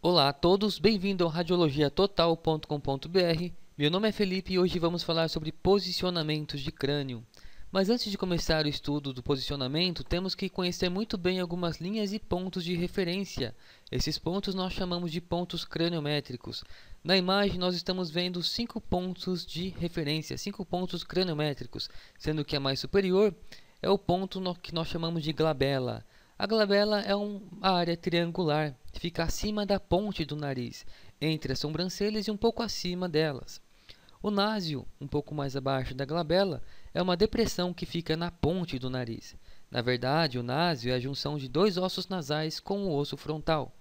Olá a todos, bem-vindo ao radiologiatotal.com.br. Meu nome é Felipe e hoje vamos falar sobre posicionamentos de crânio. Mas antes de começar o estudo do posicionamento, temos que conhecer muito bem algumas linhas e pontos de referência. Esses pontos nós chamamos de pontos craniométricos. Na imagem nós estamos vendo 5 pontos de referência, 5 pontos craniométricos, sendo que a mais superior é o ponto que nós chamamos de glabela. A glabela é uma área triangular, fica acima da ponte do nariz, entre as sobrancelhas e um pouco acima delas. O násio, um pouco mais abaixo da glabela, é uma depressão que fica na ponte do nariz. Na verdade, o násio é a junção de dois ossos nasais com o osso frontal.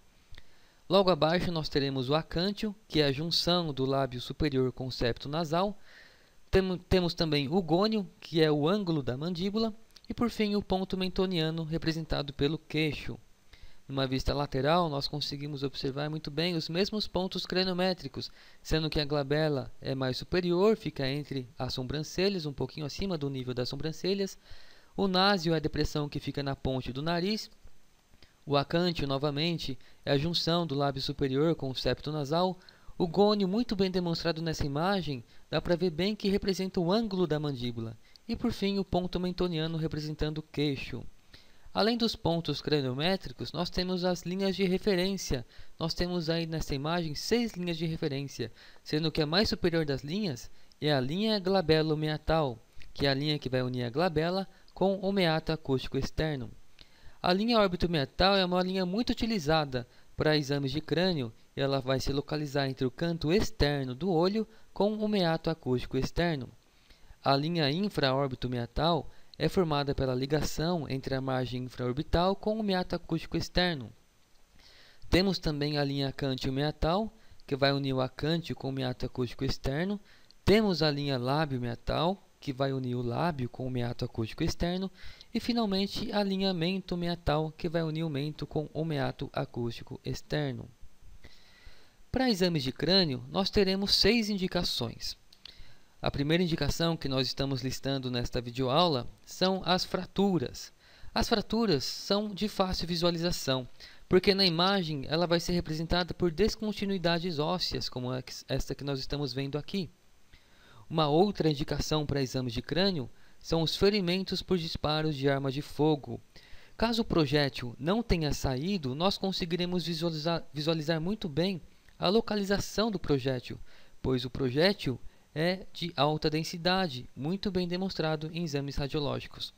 Logo abaixo nós teremos o acâncio, que é a junção do lábio superior com o septo nasal. Temos também o gônio, que é o ângulo da mandíbula. E por fim, o ponto mentoniano, representado pelo queixo. Numa vista lateral, nós conseguimos observar muito bem os mesmos pontos craniométricos, sendo que a glabela é mais superior, fica entre as sobrancelhas, um pouquinho acima do nível das sobrancelhas. O násio é a depressão que fica na ponte do nariz. O acâncio, novamente, é a junção do lábio superior com o septo nasal. O gônio, muito bem demonstrado nessa imagem, dá para ver bem que representa o ângulo da mandíbula. E por fim, o ponto mentoniano representando o queixo. Além dos pontos craniométricos, nós temos as linhas de referência. Nós temos aí nessa imagem 6 linhas de referência, sendo que a mais superior das linhas é a linha glabelo-meatal, que é a linha que vai unir a glabela com o meato acústico externo. A linha órbito-meatal é uma linha muito utilizada para exames de crânio e ela vai se localizar entre o canto externo do olho com o meato acústico externo. A linha infraórbito-meatal é formada pela ligação entre a margem infraorbital com o meato acústico externo. Temos também a linha acâncio-meatal, que vai unir o acâncio com o meato acústico externo. Temos a linha lábio-meatal, que vai unir o lábio com o meato acústico externo. E, finalmente, a linha mento-meatal, que vai unir o mento com o meato acústico externo. Para exames de crânio, nós teremos 6 indicações. A primeira indicação que nós estamos listando nesta videoaula são as fraturas. As fraturas são de fácil visualização, porque na imagem ela vai ser representada por descontinuidades ósseas, como esta que nós estamos vendo aqui. Uma outra indicação para exames de crânio são os ferimentos por disparos de arma de fogo. Caso o projétil não tenha saído, nós conseguiremos visualizar muito bem a localização do projétil, pois o projétil é de alta densidade, muito bem demonstrado em exames radiológicos.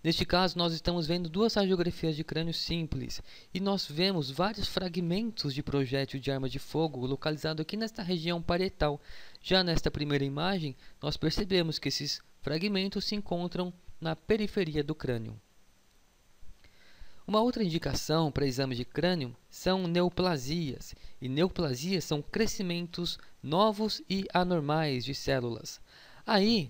Neste caso, nós estamos vendo 2 radiografias de crânio simples e nós vemos vários fragmentos de projétil de arma de fogo localizado aqui nesta região parietal. Já nesta primeira imagem, nós percebemos que esses fragmentos se encontram na periferia do crânio. Uma outra indicação para exame de crânio são neoplasias, e neoplasias são crescimentos novos e anormais de células. Aí,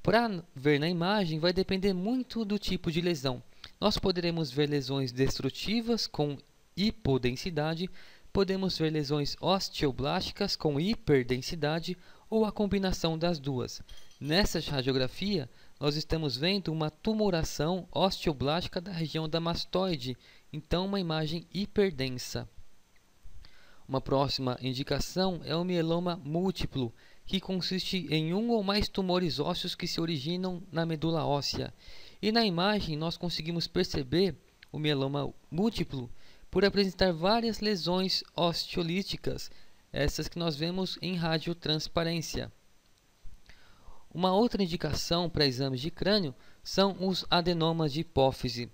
para ver na imagem, vai depender muito do tipo de lesão. Nós poderemos ver lesões destrutivas com hipodensidade, podemos ver lesões osteoblásticas com hiperdensidade ou a combinação das duas. Nessa radiografia, nós estamos vendo uma tumoração osteoblástica da região da mastoide, então uma imagem hiperdensa. Uma próxima indicação é o mieloma múltiplo, que consiste em um ou mais tumores ósseos que se originam na medula óssea. E na imagem nós conseguimos perceber o mieloma múltiplo por apresentar várias lesões osteolíticas, essas que nós vemos em radiotransparência. Uma outra indicação para exames de crânio são os adenomas de hipófise.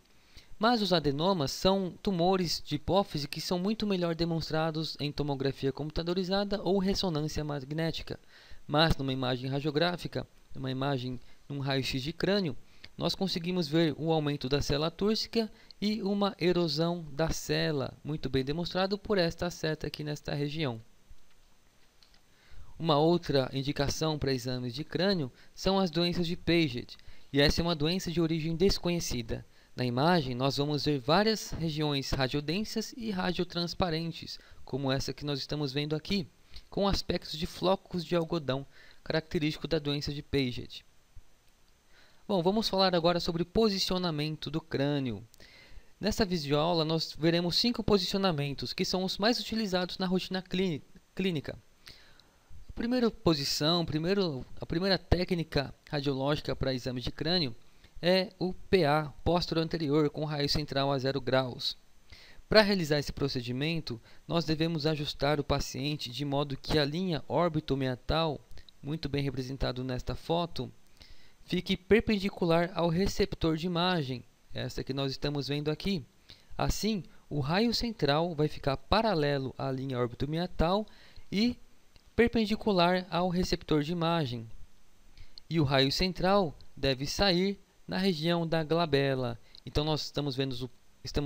Mas os adenomas são tumores de hipófise que são muito melhor demonstrados em tomografia computadorizada ou ressonância magnética. Mas numa imagem radiográfica, numa imagem num raio-x de crânio, nós conseguimos ver o aumento da célula túrcica e uma erosão da célula, muito bem demonstrado por esta seta aqui nesta região. Uma outra indicação para exames de crânio são as doenças de Paget, e essa é uma doença de origem desconhecida. Na imagem, nós vamos ver várias regiões radiodensas e radiotransparentes, como essa que nós estamos vendo aqui, com aspectos de flocos de algodão, característico da doença de Paget. Bom, vamos falar agora sobre posicionamento do crânio. Nessa videoaula, nós veremos 5 posicionamentos, que são os mais utilizados na rotina clínica. A primeira posição, a primeira técnica radiológica para exame de crânio é o PA, póstero anterior, com raio central a 0 graus. Para realizar esse procedimento, nós devemos ajustar o paciente de modo que a linha órbito-meatal, muito bem representado nesta foto, fique perpendicular ao receptor de imagem, essa que nós estamos vendo aqui. Assim, o raio central vai ficar paralelo à linha órbito-meatal e perpendicular ao receptor de imagem. E o raio central deve sair na região da glabela. Então, nós estamos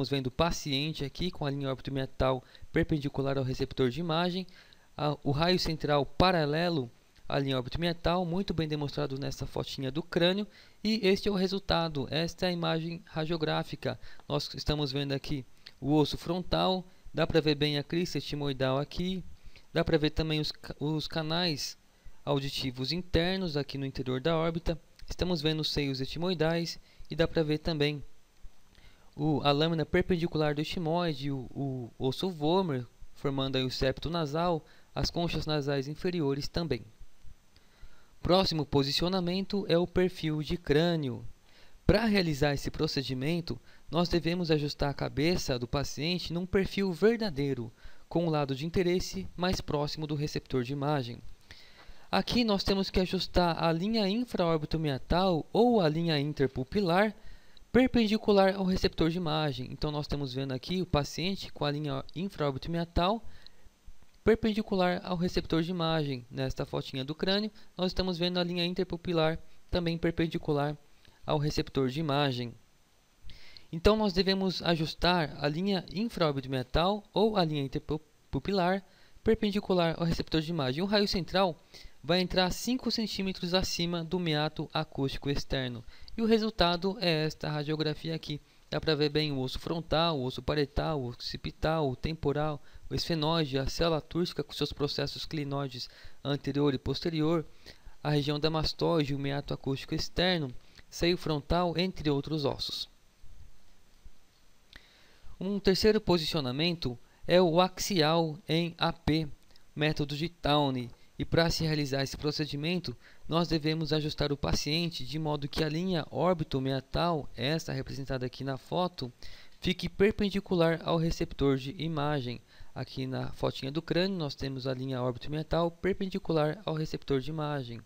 vendo o paciente aqui com a linha órbito-meatal perpendicular ao receptor de imagem, o raio central paralelo à linha órbito-meatal, muito bem demonstrado nessa fotinha do crânio, e este é o resultado, esta é a imagem radiográfica. Nós estamos vendo aqui o osso frontal, dá para ver bem a crista etimoidal aqui, dá para ver também os canais auditivos internos aqui no interior da órbita, estamos vendo os seios etimoidais e dá para ver também a lâmina perpendicular do etimoide, o osso vômer, formando aí o septo nasal, as conchas nasais inferiores também. Próximo posicionamento é o perfil de crânio. Para realizar esse procedimento, nós devemos ajustar a cabeça do paciente num perfil verdadeiro, com o lado de interesse mais próximo do receptor de imagem. Aqui nós temos que ajustar a linha infraórbito-meatal ou a linha interpupilar perpendicular ao receptor de imagem. Então, nós estamos vendo aqui o paciente com a linha infraórbito-meatal perpendicular ao receptor de imagem. Nesta fotinha do crânio, nós estamos vendo a linha interpupilar também perpendicular ao receptor de imagem. Então, nós devemos ajustar a linha infraórbito-meatal ou a linha interpupilar perpendicular ao receptor de imagem. O raio central vai entrar 5 centímetros acima do meato acústico externo. E o resultado é esta radiografia aqui. Dá para ver bem o osso frontal, o osso parietal, o occipital, o temporal, o esfenóide, a célula túrcica com seus processos clinoides anterior e posterior, a região da mastóide, o meato acústico externo, seio frontal, entre outros ossos. Um terceiro posicionamento é o axial em AP, método de Towne. E para se realizar esse procedimento, nós devemos ajustar o paciente de modo que a linha órbito-meatal, essa representada aqui na foto, fique perpendicular ao receptor de imagem. Aqui na fotinha do crânio, nós temos a linha órbito-meatal perpendicular ao receptor de imagem.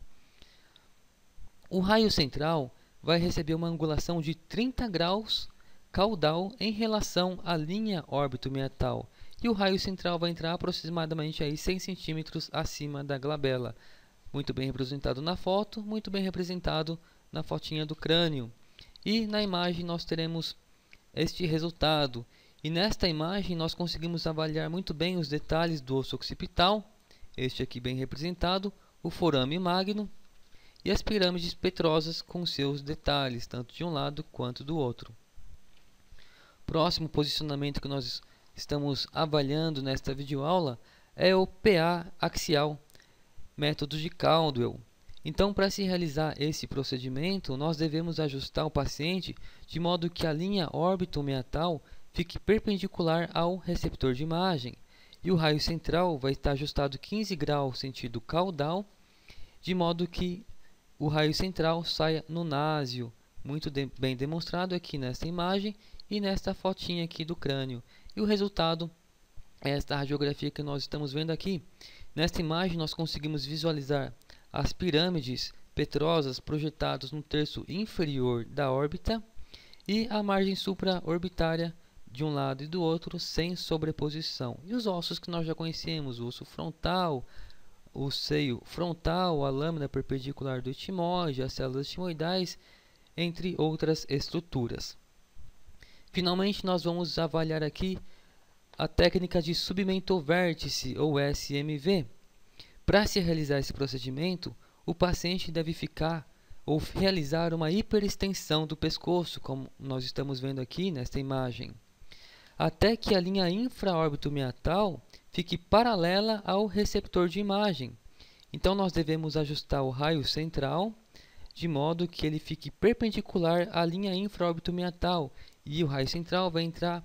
O raio central vai receber uma angulação de 30 graus caudal em relação à linha órbito-meatal. E o raio central vai entrar aproximadamente aí 100 centímetros acima da glabela. Muito bem representado na foto, muito bem representado na fotinha do crânio. E na imagem nós teremos este resultado. E nesta imagem nós conseguimos avaliar muito bem os detalhes do osso occipital, este aqui bem representado, o forame magno e as pirâmides petrosas com seus detalhes, tanto de um lado quanto do outro. Próximo posicionamento que nós estamos avaliando nesta videoaula é o PA axial, método de Caldwell. Então, para se realizar esse procedimento, nós devemos ajustar o paciente de modo que a linha órbito-meatal fique perpendicular ao receptor de imagem. E o raio central vai estar ajustado 15 graus sentido caudal, de modo que o raio central saia no násio, muito bem demonstrado aqui nesta imagem e nesta fotinha aqui do crânio. E o resultado é esta radiografia que nós estamos vendo aqui. Nesta imagem nós conseguimos visualizar as pirâmides petrosas projetadas no terço inferior da órbita e a margem supraorbitária de um lado e do outro sem sobreposição. E os ossos que nós já conhecemos, o osso frontal, o seio frontal, a lâmina perpendicular do etimoide, as células etimoidais, entre outras estruturas. Finalmente, nós vamos avaliar aqui a técnica de submentovértice, ou SMV. Para se realizar esse procedimento, o paciente deve ficar ou realizar uma hiperextensão do pescoço, como nós estamos vendo aqui nesta imagem, até que a linha infraórbito-meatal fique paralela ao receptor de imagem. Então, nós devemos ajustar o raio central de modo que ele fique perpendicular à linha infraórbito-meatal E o raio central vai entrar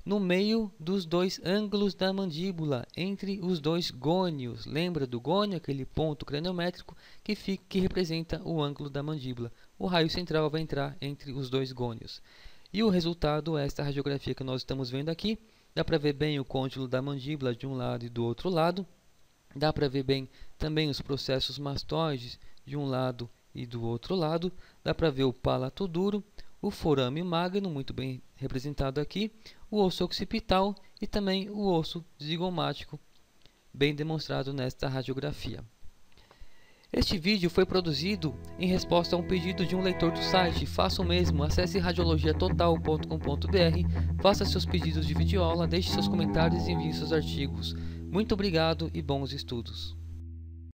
no meio dos dois ângulos da mandíbula, entre os dois gônios. Lembra do gônio, aquele ponto craniométrico que representa o ângulo da mandíbula. O raio central vai entrar entre os dois gônios. E o resultado é esta radiografia que nós estamos vendo aqui. Dá para ver bem o côndilo da mandíbula de um lado e do outro lado. Dá para ver bem também os processos mastoides de um lado e do outro lado. Dá para ver o palato duro, o forame magno, muito bem representado aqui, o osso occipital e também o osso zigomático, bem demonstrado nesta radiografia. Este vídeo foi produzido em resposta a um pedido de um leitor do site. Faça o mesmo, acesse radiologiatotal.com.br, faça seus pedidos de videoaula, deixe seus comentários e envie seus artigos. Muito obrigado e bons estudos!